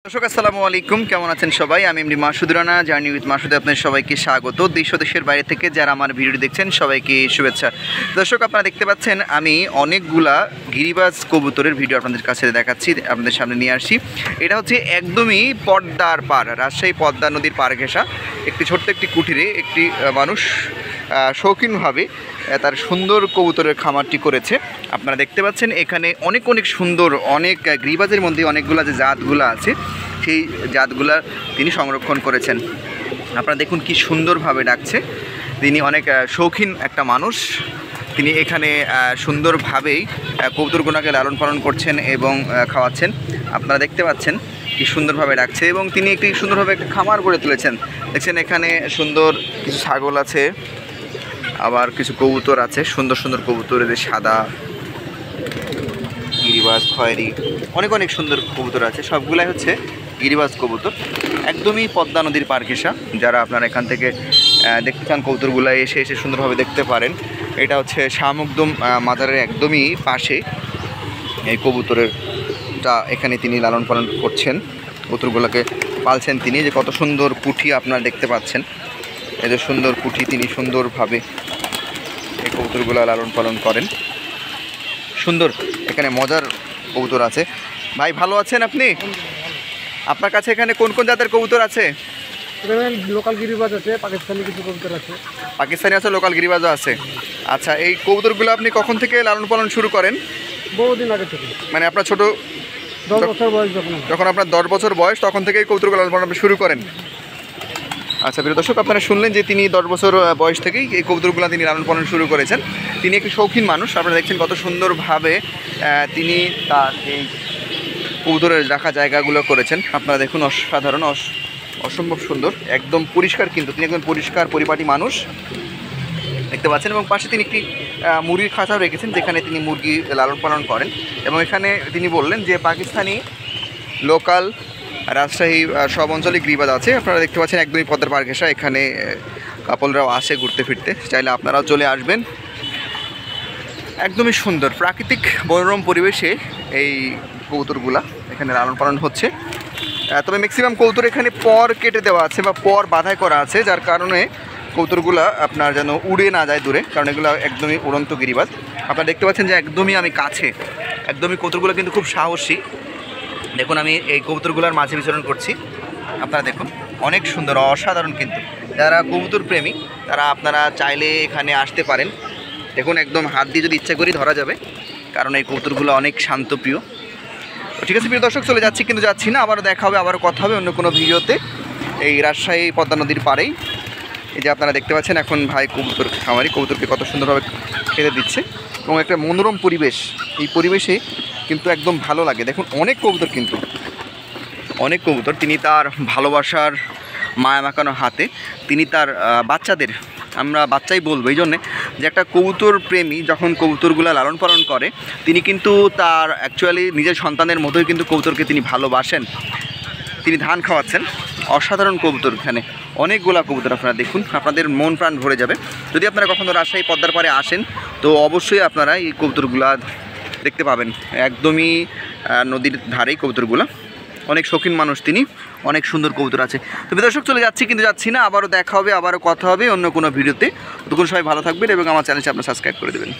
দর্শক আসসালামু আলাইকুম, কেমন আছেন সবাই? আমি MD Masud Rana, journey with মাসুদে আপনাদের সবাইকে স্বাগত। দেশ ও দেশের বাইরে থেকে যারা আমার ভিডিওটি দেখছেন সবাইকে শুভেচ্ছা। দর্শক, আপনারা দেখতে পাচ্ছেন আমি অনেকগুলা গিরিবাজ কবুতরের ভিডিও আপনাদের কাছে দেখাচ্ছি, আপনাদের সামনে নিয়ে আসছি। এটা হচ্ছে একদমই পদ্মার পার, রাজশাহী পদ্মা নদীর পার ঘেঁষা একটি ছোট্ট একটি কুঠিরে একটি মানুষ শৌখিনভাবে তার সুন্দর কবুতরের খামারটি করেছে। আপনারা দেখতে পাচ্ছেন এখানে অনেক সুন্দর অনেক গিরিবাজের মধ্যে অনেকগুলো যে জাতগুলো আছে সেই জাতগুলা তিনি সংরক্ষণ করেছেন। আপনারা দেখুন কি সুন্দরভাবে ডাকছে। তিনি অনেক শৌখিন একটা মানুষ, তিনি এখানে সুন্দরভাবেই কবুতরগুলোকে লালন পালন করছেন এবং খাওয়াচ্ছেন। আপনারা দেখতে পাচ্ছেন কি সুন্দরভাবে ডাকছে এবং তিনি একটি সুন্দরভাবে একটা খামার গড়ে তুলেছেন। দেখছেন এখানে সুন্দর কিছু ছাগল আছে, আবার কিছু কবুতর আছে, সুন্দর সুন্দর কবুতর, এদের সাদা, গিরিবাজ, খয়েরি, অনেক সুন্দর কবুতর আছে। সবগুলাই হচ্ছে গিরিবাজ কবুতর, একদমই পদ্মা নদীর পার ঘেঁষা। যারা আপনারা এখান থেকে দেখতে চান কবুতরগুলো এসে সুন্দরভাবে দেখতে পারেন। এটা হচ্ছে শাহ মখদুম মাজারের একদমই পাশে এই কবুতরেরটা এখানে তিনি লালন পালন করছেন, কবুতরগুলোকে পালছেন তিনি। যে কত সুন্দর কুঠি আপনারা দেখতে পাচ্ছেন, এই যে সুন্দর কুঠি, তিনি সুন্দরভাবে এই কবুতরগুলো লালন পালন করেন। সুন্দর এখানে মজার কবুতর আছে। ভাই ভালো আছেন আপনি? আপনার কাছে এখানে কোন কোন জাতের কবুতর আছে? লোকাল গিরিবাজ আছে, পাকিস্তানি কিছু কবুতর আছে। পাকিস্তানি আছে, লোকাল গিরিবাজও আছে। আচ্ছা, এই কবুতরগুলো আপনি কখন থেকে লালন পালন শুরু করেন? বহুদিন আগে থেকে, মানে আপনার ছোট 10 বছর বয়স যখন আপনার 10 বছর বয়স তখন থেকে এই কবুতরগুলো লালন পালন শুরু করেন? আচ্ছা প্রিয় দর্শক, আপনারা শুনলেন যে তিনি 10 বছর বয়স থেকেই এই কবুতরগুলো তিনি লালন পালন শুরু করেছেন। তিনি একটি শৌখিন মানুষ। আপনারা দেখছেন কত সুন্দরভাবে তিনি তার এই কবুতরের রাখা জায়গাগুলো করেছেন। আপনারা দেখুন অসাধারণ, অসম্ভব সুন্দর, একদম পরিষ্কার, কিন্তু তিনি একদম পরিষ্কার পরিপাটি মানুষ দেখতে পাচ্ছেন। এবং পাশে তিনি একটি মুরগির খাঁচাও রেখেছেন, যেখানে তিনি মুরগি লালন পালন করেন। এবং এখানে তিনি বললেন যে পাকিস্তানি, লোকাল, রাজশাহী সব অঞ্চলে গিরিবাজ আছে। আপনারা দেখতে পাচ্ছেন একদমই পদ্মার পার ঘেঁষা। এখানে কাপলরাও আসে ঘুরতে ফিরতে, চাইলে আপনারাও চলে আসবেন। একদমই সুন্দর প্রাকৃতিক মনোরম পরিবেশে এই কবুতরগুলা এখানে লালন পালন হচ্ছে। তবে ম্যাক্সিমাম কবুতর এখানে পর কেটে দেওয়া আছে বা পর বাধাই করা আছে, যার কারণে কবুতরগুলা আপনার যেন উড়ে না যায় দূরে, কারণ এগুলো একদমই উড়ন্ত গিরিবাজ। আপনারা দেখতে পাচ্ছেন যে একদমই আমি কাছে, একদমই কবুতরগুলো কিন্তু খুব সাহসী। দেখুন আমি এই কবুতরগুলোর মাঝে বিচরণ করছি, আপনারা দেখুন অনেক সুন্দর, অসাধারণ। কিন্তু যারা কবুতর প্রেমী তারা আপনারা চাইলে এখানে আসতে পারেন। দেখুন একদম হাত দিয়ে যদি ইচ্ছা করি ধরা যাবে, কারণ এই কবুতরগুলো অনেক শান্তপ্রিয়। ঠিক আছে প্রিয় দর্শক, চলে যাচ্ছি, কিন্তু যাচ্ছি না, আবারও দেখা হবে, আবারও কথা হবে অন্য কোনো ভিডিওতে। এই রাজশাহী পদ্মা নদীর পাড়েই এই যে আপনারা দেখতে পাচ্ছেন এখন ভাই কবুতর খামারি কবুতরকে কত সুন্দরভাবে খেতে দিচ্ছে এবং একটা মনোরম পরিবেশ। এই পরিবেশে কিন্তু একদম ভালো লাগে। দেখুন অনেক কবুতর, কিন্তু অনেক কবুতর তিনি তার ভালোবাসার মায়া মাখানো হাতে তিনি তার বাচ্চাদের, আমরা বাচ্চাই বলবো এই জন্যে যে একটা কবুতর প্রেমী যখন কবুতরগুলো লালন পালন করে তিনি কিন্তু তার অ্যাকচুয়ালি নিজের সন্তানের মতোই কিন্তু কবুতরকে তিনি ভালোবাসেন। তিনি ধান খাওয়াচ্ছেন, অসাধারণ কবুতর। এখানে অনেকগুলা কবুতর আপনারা দেখুন, আপনাদের মন প্রাণ ভরে যাবে। যদি আপনারা কখনো রাজশাহী পদ্মার পাড়ে আসেন তো অবশ্যই আপনারা এই কবুতরগুলা দেখতে পাবেন। একদমই নদীর ধারেই কবুতরগুলো, অনেক শৌখিন মানুষ তিনি, অনেক সুন্দর কবুতর আছে। তো দর্শক চলে যাচ্ছি, কিন্তু যাচ্ছি না, আবারও দেখা হবে, আবারও কথা হবে অন্য কোনো ভিডিওতে। তখন সবাই ভালো থাকবেন এবং আমার চ্যানেলটি আপনারা সাবস্ক্রাইব করে দেবেন।